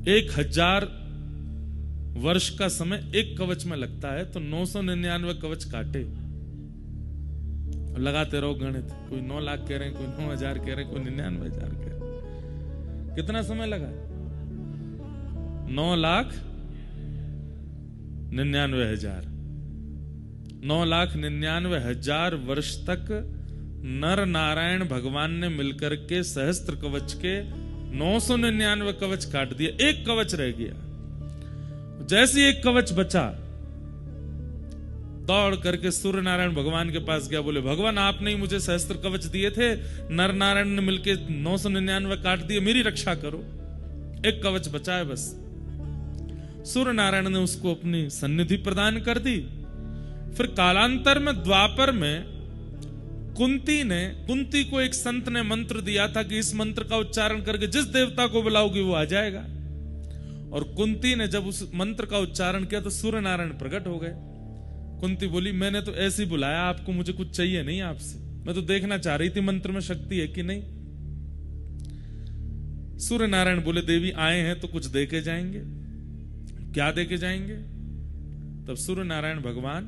1000 वर्ष का समय एक कवच में लगता है, तो 999 कवच काटे, लगाते रहो गणित। कोई 9 लाख कह रहे हैं, कोई 9,000 कह रहे हैं, कोई 99,000 कह रहे हैं। कितना समय लगा? 9,99,000। 9,99,000 वर्ष तक नर नारायण भगवान ने मिलकर के सहस्त्र कवच के 999 कवच काट दिए, एक कवच रह गया। जैसे एक कवच बचा, दौड़ करके सूर्य नारायण भगवान के पास गया, बोले भगवान आपने ही मुझे सहस्त्र कवच दिए थे, नर नारायण ने मिलके 999 काट दिए, मेरी रक्षा करो, एक कवच बचा है बस। सूर्य नारायण ने उसको अपनी सन्निधि प्रदान कर दी। फिर कालांतर में द्वापर में कुंती को एक संत ने मंत्र दिया था कि इस मंत्र का उच्चारण करके जिस देवता को बुलाओगी वो आ जाएगा। और कुंती ने जब उस मंत्र का उच्चारण किया तो सूर्य नारायण प्रकट हो गए। कुंती बोली मैंने तो ऐसे ही बुलाया आपको, मुझे कुछ चाहिए नहीं आपसे, मैं तो देखना चाह रही थी मंत्र में शक्ति है कि नहीं। सूर्य नारायण बोले देवी आए हैं तो कुछ दे के जाएंगे। क्या दे के जाएंगे? तब सूर्य नारायण भगवान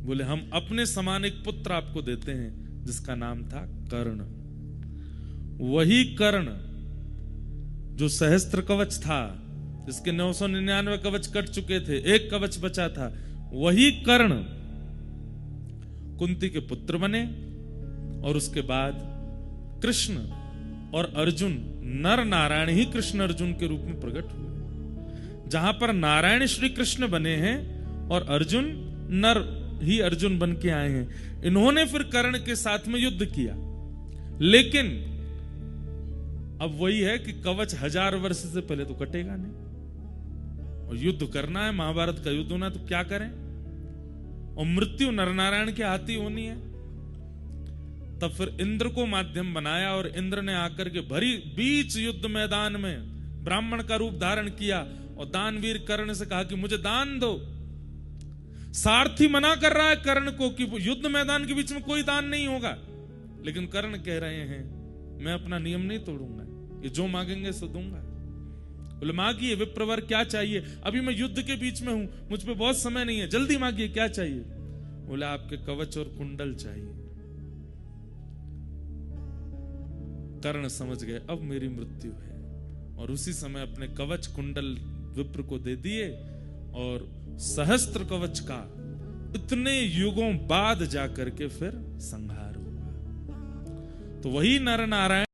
बोले हम अपने समान एक पुत्र आपको देते हैं जिसका नाम था कर्ण। वही कर्ण जो सहस्त्र कवच था, जिसके 999 कवच कट चुके थे, एक कवच बचा था, वही कर्ण कुंती के पुत्र बने। और उसके बाद कृष्ण और अर्जुन, नर नारायण ही कृष्ण अर्जुन के रूप में प्रकट हुए। जहां पर नारायण श्री कृष्ण बने हैं और अर्जुन नर ही अर्जुन बन के आए हैं। इन्होंने फिर कर्ण के साथ में युद्ध किया, लेकिन अब वही है कि कवच 1000 वर्ष से पहले तो कटेगा नहीं, और युद्ध करना है, महाभारत का युद्ध होना, तो क्या करें? और मृत्यु नरनारायण के हाथ ही होनी है। तब फिर इंद्र को माध्यम बनाया और इंद्र ने आकर के भरी बीच युद्ध मैदान में ब्राह्मण का रूप धारण किया और दानवीर कर्ण से कहा कि मुझे दान दो। सारथी मना कर रहा है कर्ण को कि युद्ध मैदान के बीच में कोई दान नहीं होगा, लेकिन कर्ण कह रहे हैं मैं अपना नियम नहीं तोड़ूंगा, ये जो मांगेंगे सो दूंगा। बोले मांगिए विप्रवर, क्या चाहिए? अभी मैं युद्ध के बीच में हूं, मुझ पे बहुत समय नहीं है, जल्दी मांगिए, क्या चाहिए? बोले आपके कवच और कुंडल चाहिए। कर्ण समझ गए अब मेरी मृत्यु है, और उसी समय अपने कवच कुंडल विप्र को दे दिए, और सहस्त्र कवच का इतने युगों बाद जाकर के फिर संहार हुआ। तो वही नर नारायण